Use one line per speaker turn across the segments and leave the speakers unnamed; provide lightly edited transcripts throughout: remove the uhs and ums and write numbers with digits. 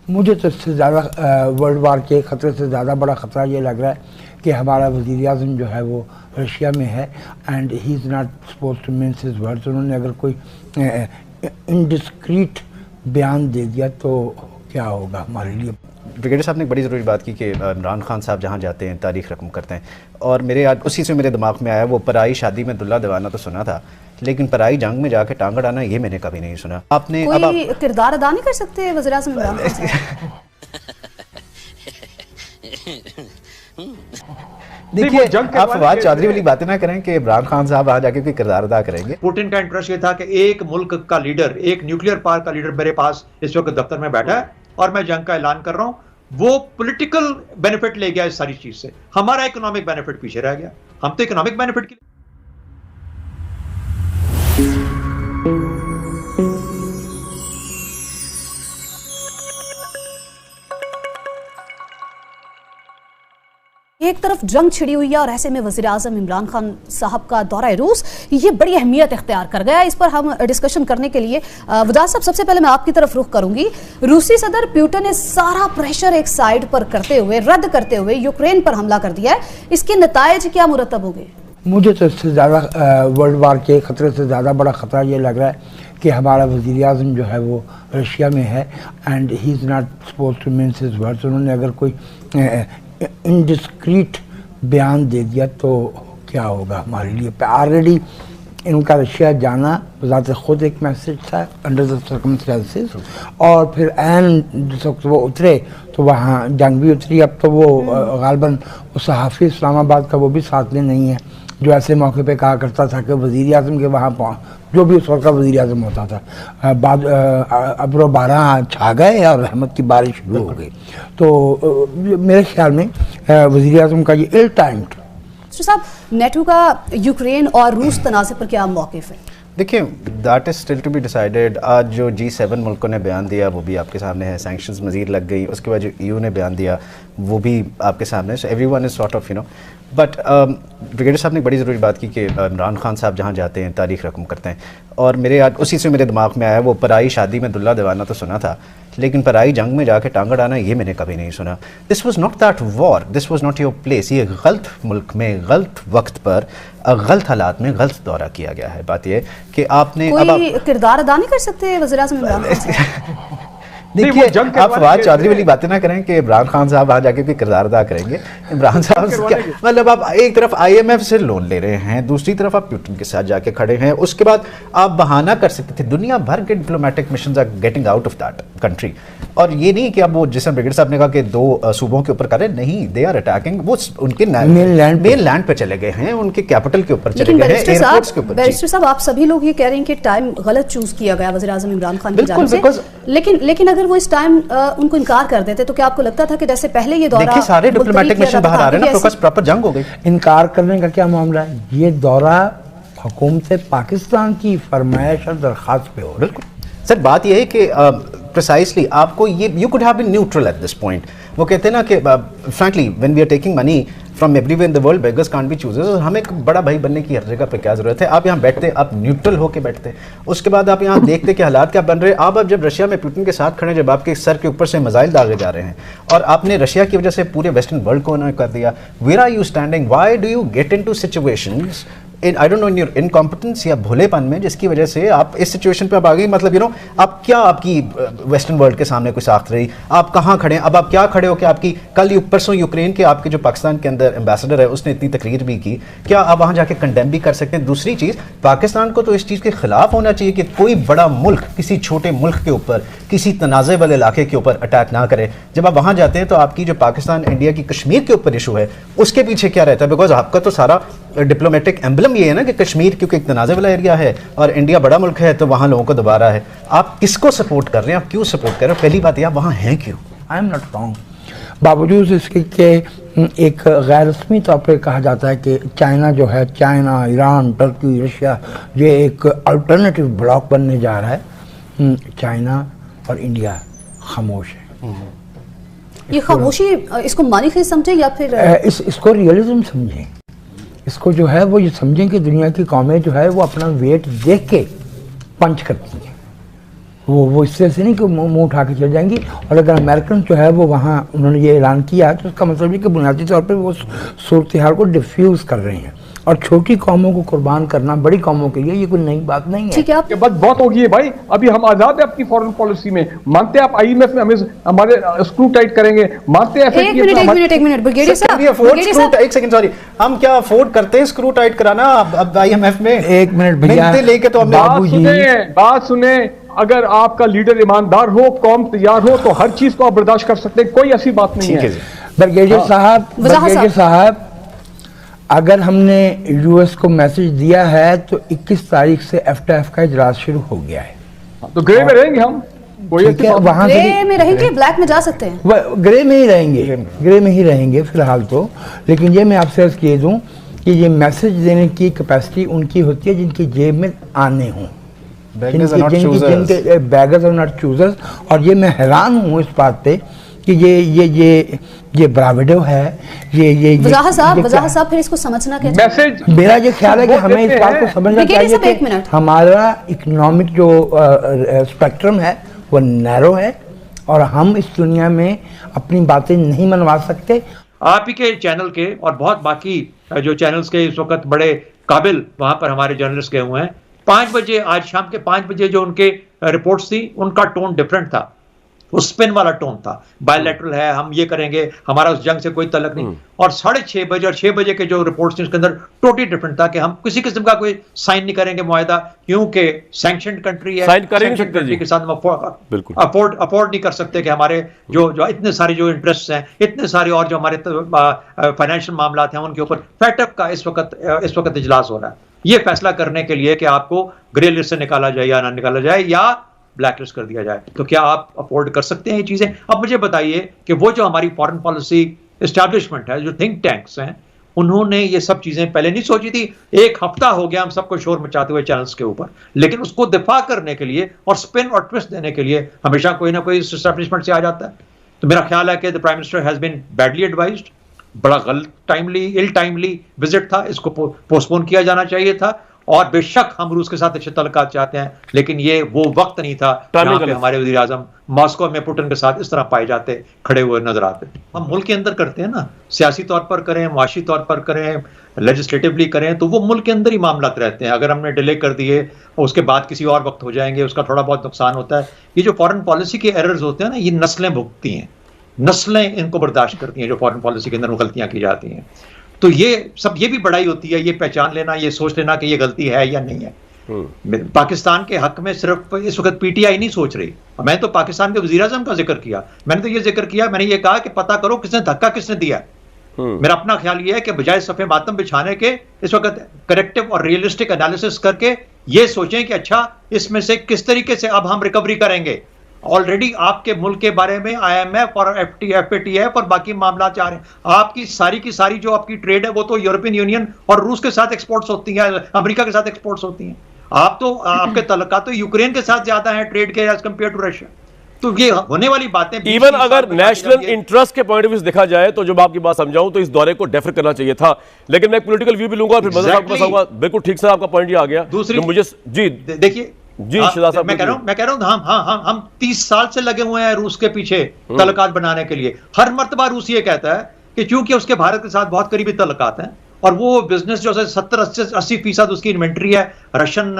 मुझे तो इससे ज़्यादा वर्ल्ड वार के ख़तरे से ज़्यादा बड़ा ख़तरा ये लग रहा है कि हमारा वज़ीर आज़म जो है वो रशिया में है and he is not suppose to mince his words. उन्होंने अगर कोई इनडिस्क्रीट बयान दे दिया तो क्या होगा हमारे लिए।
ब्रिगेडियर साहब ने एक बड़ी ज़रूरी बात की कि इमरान खान साहब जहाँ जाते हैं तारीख़ रकम करते हैं, और मेरे आज उसी से मेरे दिमाग में आया वो पराई शादी में दुल्ला दीवाना तो सुना था, लेकिन पराई जंग में जाके टांग अड़ाना ये मैंने कभी नहीं सुना। आपने
कोई किरदार अदा नहीं कर सकते वज़ीर आज़म इमरान खान साहब?
देखिए, आप फवाद चौधरी वाली बातें ना करें कि इमरान खान साहब आ जाके कोई किरदार अदा करेंगे।
पुतिन का इंटरेस्ट ये था कि एक मुल्क का लीडर, एक न्यूक्लियर पावर का लीडर मेरे पास इस वक्त दफ्तर में बैठा है और मैं जंग का ऐलान कर रहा हूं। वो पॉलिटिकल बेनिफिट ले गया इस सारी चीज से, हमारा इकोनॉमिक बेनिफिट पीछे रह गया। हम तो इकोनॉमिक बेनिफिट के
एक तरफ जंग छिड़ी हुई है और ऐसे में वज़ीर आज़म इमरान खान साहब का दौरा रूस ये बड़ी अहमियत इख्तियार कर गया। इस पर हम डिस्कशन करने के लिए वजाद साहब सबसे पहले मैं आपकी तरफ रुख करूंगी। रूसी सदर पुतिन ने सारा प्रेशर एक साइड पर करते हुए, रद्द करते हुए यूक्रेन पर हमला कर दिया है। इसके नतायज क्या मुरतब हो गए?
मुझे तो इससे ज़्यादा वर्ल्ड वार के ख़तरे से ज़्यादा बड़ा ख़तरा ये लग रहा है कि हमारा वज़ीर आज़म जो है वो रशिया में है and he is not suppose to mince his words. उन्होंने अगर कोई इनडिस्क्रीट बयान दे दिया तो क्या होगा हमारे लिए। ऑलरेडी इनका रशिया जाना ज़ात ख़ुद एक मैसेज था अंडर द सर्कमस्टेंसेस, और फिर एन जिस वक्त वो उतरे तो वहाँ जंग भी उतरी। अब तो वो गालबन वो सहाफ़ी इस्लामाबाद का वो भी साथ में नहीं है जो ऐसे मौके पे कहा करता था कि वज़ीर आज़म के वहाँ जो भी उस वक्त का वज़ीर आज़म होता था बाद अब्रो बारह छा गए और रहमत की बारिश शुरू हो गई। तो मेरे ख्याल में वज़ीर आज़म का ये इल टाइम्ड।
साहब, नेटो का यूक्रेन और रूस तनाज़े पर क्या मौक़िफ़ है?
देखिए, that is still to be decided. आज जो G7 मुल्कों ने बयान दिया वो भी आपके सामने है, सैंक्शंस मज़ीद लग गई। उसके बाद जो EU ने बयान दिया वो भी आपके सामने। So everyone is sort of but brigadier साहब ने बड़ी ज़रूरी बात की कि इमरान खान साहब जहाँ जाते हैं तारीख़ रकम करते हैं, और मेरे आज उसी से मेरे दिमाग में आया वो पराई शादी में दुल्ला दीवाना तो सुना था, लेकिन पराई जंग में जाके टांग अड़ाना ये मैंने कभी नहीं सुना। This was not that war, this was not your place. ये गलत मुल्क में गलत वक्त पर गलत हालात में गलत दौरा किया गया है। बात यह कि आपने
कोई किरदार अदा नहीं कर सकते वज़ीर आज़म इमरान खान साहब?
देखिए, आप फवाद चौधरी वाली बातें ना करें कि इमरान खान साहब आ जाके कोई किरदार अदा करेंगे। इमरान साहब क्या मतलब, आप एक तरफ IMF से लोन ले रहे हैं, दूसरी तरफ आप पुतिन के साथ जाके खड़े हैं। उसके बाद आप बहाना कर सकते थे, दुनिया भर के diplomatic missions are getting out of that country. और ये नहीं कि अब वो जैसे ब्रिगेडियर साहब ने कहा कि दो सूबों के ऊपर कर रहे, नहीं, दे आर अटैकिंग। वो उनके मेन लैंड पे चले गए हैं, उनके कैपिटल के ऊपर चले गए हैं, एयरपोर्ट्स के ऊपर।
बैरिस्टर साहब, आप सभी लोग ये कह रहे हैं कि टाइम गलत चूज किया गया वज़ीर आज़म इमरान खान की जानिब से, लेकिन अगर वो इस टाइम उनको इनकार कर देते तो क्या आपको लगता था कि जैसे पहले ये दौरा,
देखिए सारे डिप्लोमेटिक मिशन बाहर आ रहे हैं ना, तो प्रॉपर जंग हो गई।
इनकार करने का क्या मामला है? ये दौरा हुकूमत पाकिस्तान की फरमाइश और दरख्वास्त पे हो।
बिल्कुल सर, बात यह है कि प्रिसाइसली आपको ये you could have been neutral at this point. वो कहते हैं ना कि frankly when we are taking money from everywhere in the world, beggars can't be choosers. हमें एक बड़ा भाई बनने की हर जगह पे क्या जरूरत है? आप यहाँ बैठते, आप न्यूट्रल होके बैठते, उसके बाद आप यहाँ देखते कि हालात क्या बन रहे हैं। आप जब रशिया में पुतिन के साथ खड़े, जब आपके सर के ऊपर से मिसाइल दागे जा रहे हैं और आपने रशिया की वजह से पूरे वेस्टर्न वर्ल्ड को उन्होंने कर दिया, where are you standing? Why do you get into situations in I don't know in your incompetence या भोलेपन में, जिसकी वजह से आप इस सिचुएशन पे अब आ गई। मतलब आप क्या, आपकी वेस्टर्न वर्ल्ड के सामने कोई साख्त रही, आप कहाँ खड़े हैं? अब आप क्या खड़े हो कि आपकी कल परसों यूक्रेन के आपके जो पाकिस्तान के अंदर एम्बेसडर है उसने इतनी तकरीर भी की, क्या आप वहाँ जाके कंडेम भी कर सकते हैं? दूसरी चीज़, पाकिस्तान को तो इस चीज़ के खिलाफ होना चाहिए कि कोई बड़ा मुल्क किसी छोटे मुल्क के ऊपर, किसी तनाज़े वाले इलाके के ऊपर अटैक ना करे। जब आप वहाँ जाते हैं तो आपकी जो पाकिस्तान इंडिया की कश्मीर के ऊपर इशू है उसके पीछे क्या रहता है? बिकॉज आपका तो सारा डिप्लोमेटिक एम्बलम ये है ना कि कश्मीर क्योंकि एक तनाज़े वाला एरिया है और इंडिया बड़ा मुल्क है तो वहाँ लोगों को दबारा है। आप किसको सपोर्ट कर रहे हैं? आप क्यों सपोर्ट कर रहे हो? पहली बात, आप वहाँ हैं क्यों?
I am not wrong. बावजूद इसके के एक गैर रस्मी तौर पर कहा जाता है कि चाइना जो है, चाइना, ईरान, टर्की, रशिया, ये एक अल्टरनेटिव ब्लॉक बनने जा रहा है। चाइना और इंडिया खामोश है।
ये खामोशी इसको मानी खीज समझे या फिर
इसको रियलिज्म समझें। इसको जो है वो ये समझें कि दुनिया की कौमें जो है वो अपना वेट देख के पंच करती हैं। वो इस तरह से नहीं कि मुंह उठा के चल जाएंगी। और अगर अमेरिकन जो है वो वहाँ उन्होंने ये ऐलान किया तो उसका मतलब है कि बुनियादी तौर पर वो सूरत हाल को डिफ्यूज़ कर रहे हैं, और छोटी कौमों को कुर्बान करना बड़ी कौमों के लिए ये कोई नई बात नहीं है।
ठीक है, आप
बात बहुत होगी है भाई, अभी हम आजाद है अपनी फॉरेन पॉलिसी में, मानते हैं आप IMF में हमें हमारे स्क्रू टाइट करेंगे, मानते हैं
एक मिनट ब्रिगेडियर साहब,
एक सेकंड सॉरी, हम क्या अफोर्ड करते हैं स्क्रू टाइट कराना अब IMF में?
एक मिनट भैया,
लेके तो
बात सुने, अगर आपका लीडर ईमानदार हो, कौम तैयार हो, तो हर चीज को आप बर्दाश्त कर सकते हैं, कोई ऐसी बात नहीं है।
ब्रिगेडियर साहब, अगर हमने US को मैसेज दिया है तो 21 तारीख से FTF का इजलास शुरू हो गया है,
तो ग्रे में रहेंगे हम,
वहां
ग्रे में रहेंगे, ब्लैक में जा सकते हैं,
ग्रे में ही रहेंगे फिलहाल तो। लेकिन ये मैं आपसे अर्ज किए दूं कि ये मैसेज देने की कैपेसिटी उनकी होती है जिनकी जेब में आने हों, जिनके बैगर्स और नॉट चूजर्स। और ये मैं हैरान हूँ इस बात पे कि ये ब्राविडो है, ये
वजाहत साहब फिर इसको समझना क्या
मैसेज।
मेरा ये ख्याल है कि हमें इस बात को समझना चाहिए कि हमारा इकोनॉमिक जो स्पेक्ट्रम है वो नैरो है, और हम इस दुनिया में अपनी बातें नहीं मनवा सकते।
आप ही के चैनल के और बहुत बाकी जो चैनल्स के इस वक्त बड़े काबिल वहां पर हमारे जर्नलिस्ट गए हुए हैं, 5 बजे, आज शाम के 5 बजे जो उनके रिपोर्ट्स थी उनका टोन डिफरेंट था, वो स्पिन वाला टोन था, बायलैटरल है, हम ये करेंगे, हमारा उस जंग से कोई तल्लुक नहीं। और 6:30 बजे और 6 बजे के जो रिपोर्ट्स थी उसके अंदर टोटली डिफरेंट था कि हम किसी किस्म का कोई साइन नहीं करेंगे मुआहदा, क्योंकि सैंक्शनड कंट्री है,
साइन कर नहीं सकते जी
के साथ हम अफोर्ड नहीं कर सकते कि हमारे जो इतने सारे जो इंटरेस्ट हैं, इतने सारे और जो हमारे फाइनेंशियल मामला हैं उनके ऊपर FATF का इस वक्त इजलास हो रहा है, ये फैसला करने के लिए कि आपको ग्रे लिस्ट से निकाला जाए या ना निकाला जाए या ब्लैक लिस्ट कर दिया जाए। तो क्या आप अफोर्ड कर सकते हैं ये चीजें? अब मुझे बताइए कि वो जो हमारी फॉरेन पॉलिसी एस्टैब्लिशमेंट है, जो थिंक टैंक्स हैं, उन्होंने ये सब चीजें पहले नहीं सोची थी। 1 हफ्ता हो गया हम सबको शोर मचाते हुए चैनल्स के ऊपर, लेकिन उसको दिफा करने के लिए और स्पिन और ट्विस्ट देने के लिए हमेशा कोई ना कोई एस्टैब्लिशमेंट से आ जाता है। तो मेरा ख्याल है कि the prime minister has been badly advised, बड़ा गलत इल टाइमली विजिट था, इसको पोस्टपोन किया जाना चाहिए था। और बेशक हम रूस के साथ अच्छे तल्लुकात चाहते हैं, लेकिन ये वो वक्त नहीं था जहां पे हमारे वज़ीर आज़म मॉस्को में पुतिन के साथ इस तरह पाए जाते, खड़े हुए नजर आते। हम मुल्क के अंदर करते हैं ना, सियासी तौर पर करें, मुआशी तौर पर करें, लेजिस्लेटिवली करें, तो वो मुल्क के अंदर ही मामला रहते हैं। अगर हमने डिले कर दिए और उसके बाद किसी और वक्त हो जाएंगे, उसका थोड़ा बहुत नुकसान होता है। ये जो फॉरेन पॉलिसी के एरर्स होते हैं ना, ये नस्लें भुगतती हैं, नस्लें इनको बर्दाश्त करती हैं जो फॉरेन पॉलिसी के अंदर गलतियां की जाती हैं। तो ये सब, ये भी बड़ाई होती है, ये पहचान लेना, ये सोच लेना कि ये गलती है या नहीं है। पाकिस्तान के हक में सिर्फ इस वक्त PTI नहीं सोच रही, मैं तो पाकिस्तान के वज़ीर आज़म का जिक्र किया, मैंने तो ये जिक्र किया, मैंने ये कहा कि पता करो किसने धक्का किसने दिया। मेरा अपना ख्याल ये है कि बजाय सफ़े मातम बिछाने के इस वक्त करेक्टिव और रियलिस्टिक एनालिसिस करके ये सोचें कि अच्छा इसमें से किस तरीके से अब हम रिकवरी करेंगे। ऑलरेडी आपके मुल्क के बारे में IMF और FATF और बाकी मामला चाह रहे हैं। आपकी सारी की सारी जो आपकी ट्रेड है वो तो यूरोपियन यूनियन और रूस के साथ एक्सपोर्ट्स होती हैं, अमेरिका के साथ एक्सपोर्ट्स होती हैं। आपके तल्लुकात तो यूक्रेन के साथ ज्यादा है ट्रेड के एज कंपेयर टू रशिया। तो ये होने वाली बातें,
इवन अगर नेशनल इंटरेस्ट के पॉइंट ऑफ व्यू देखा जाए तो जब आपकी बात समझाऊं तो इस दौरे को डेफर करना चाहिए था, लेकिन मैं पॉलिटिकल व्यू भी लूंगा, फिर मदद आपके पास आऊंगा। बिल्कुल ठीक से आपका पॉइंट ये आ गया।
दूसरी
मुझे जी
देखिए
जी शहजाद साहब,
मैं कह रहा हूं हम 30 साल से लगे हुए हैं रूस के पीछे तल्लुकात बनाने के लिए। हर मर्तबा रूस ये कहता है कि चूंकि उसके भारत के साथ बहुत करीबी तल्लुकात हैं और वो बिजनेस जो है 70-80% उसकी इन्वेंट्री है रशियन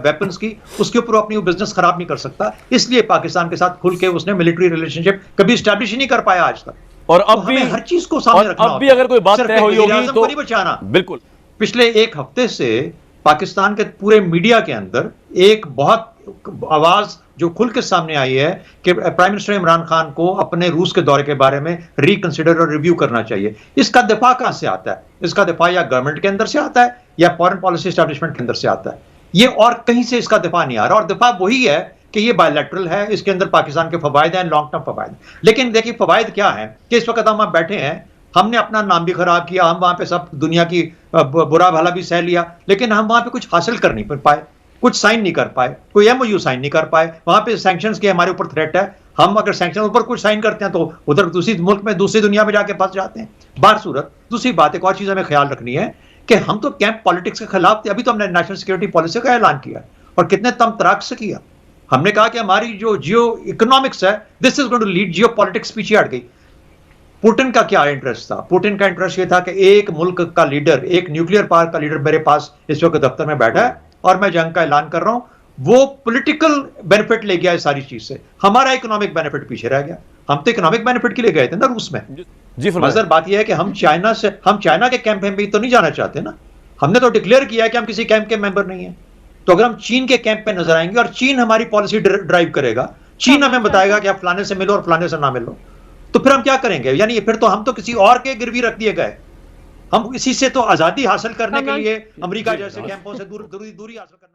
वेपन्स की, उसके ऊपर अपनी बिजनेस खराब नहीं कर सकता, इसलिए पाकिस्तान के साथ खुल के उसने मिलिट्री रिलेशनशिप कभी स्टैब्लिश ही नहीं कर पाया आज तक।
और अब भी
हर चीज को सामने रखना,
अब भी अगर कोई बात तय हुई होगी तो
नहीं बचाना।
बिल्कुल।
पिछले 1 हफ्ते से पाकिस्तान के पूरे मीडिया के अंदर एक बहुत आवाज जो खुल के सामने आई है कि प्राइम मिनिस्टर इमरान खान को अपने रूस के दौरे के बारे में रिकंसिडर और रिव्यू करना चाहिए। इसका दिफा कहां से आता है? इसका दिफा या गवर्नमेंट के अंदर से आता है या फॉरेन पॉलिसी एस्टैब्लिशमेंट के अंदर से आता है। ये और कहीं से इसका दिफा नहीं आ रहा, और दिफा वही है कि ये बायलैटरल है, इसके अंदर पाकिस्तान के फवायद हैं, लॉन्ग टर्म फवायद। लेकिन देखिए फवायद क्या है कि इस वक्त हम बैठे हैं, हमने अपना नाम भी खराब किया, हम वहां पे सब दुनिया की बुरा भला भी सह लिया, लेकिन हम वहां पे कुछ हासिल कर नहीं पाए, कुछ साइन नहीं कर पाए, कोई MOU साइन नहीं कर पाए। वहां पे सैंक्शंस के हमारे ऊपर थ्रेट है, हम अगर सैंक्शन ऊपर कुछ साइन करते हैं तो उधर दूसरी मुल्क में दूसरी दुनिया में जाके फंस जाते हैं। बार सूरत दूसरी बात, एक और चीज हमें ख्याल रखनी है कि हम तो कैंप पॉलिटिक्स के खिलाफ थे। अभी तो हमने नेशनल सिक्योरिटी पॉलिसी का ऐलान किया और कितने तम तराक से किया। हमने कहा कि हमारी जो जियो इकोनॉमिक्स है, this is going to lead, geopolitics पीछे हट गई। पुतिन का क्या इंटरेस्ट था? पुतिन का इंटरेस्ट ये था कि एक मुल्क का लीडर, एक न्यूक्लियर पावर का लीडर मेरे पास इस वक्त दफ्तर में बैठा है और मैं जंग का ऐलान कर रहा हूं, वो पॉलिटिकल बेनिफिट ले गया इस सारी चीज से, हमारा इकोनॉमिक बेनिफिट पीछे रह गया। हम तो इकोनॉमिक बेनिफिट के लिए गए थे ना रूस में।
जी
मजेदार बात यह है कि हम चाइना के कैंप में भी तो नहीं जाना चाहते ना। हमने तो डिक्लेयर किया है कि हम किसी कैंप के मेंबर नहीं है। तो अगर हम चीन के कैंप पे नजर आएंगे और चीन हमारी पॉलिसी ड्राइव करेगा, चीन हमें बताएगा कि आप फलाने से मिलो और फलाने से ना मिलो, तो फिर हम क्या करेंगे? यानी फिर तो हम तो किसी और के गिरवी रख दिए गए। हम इसी से तो आजादी हासिल करने के लिए अमेरिका जैसे कैंपों से दूरी हासिल करना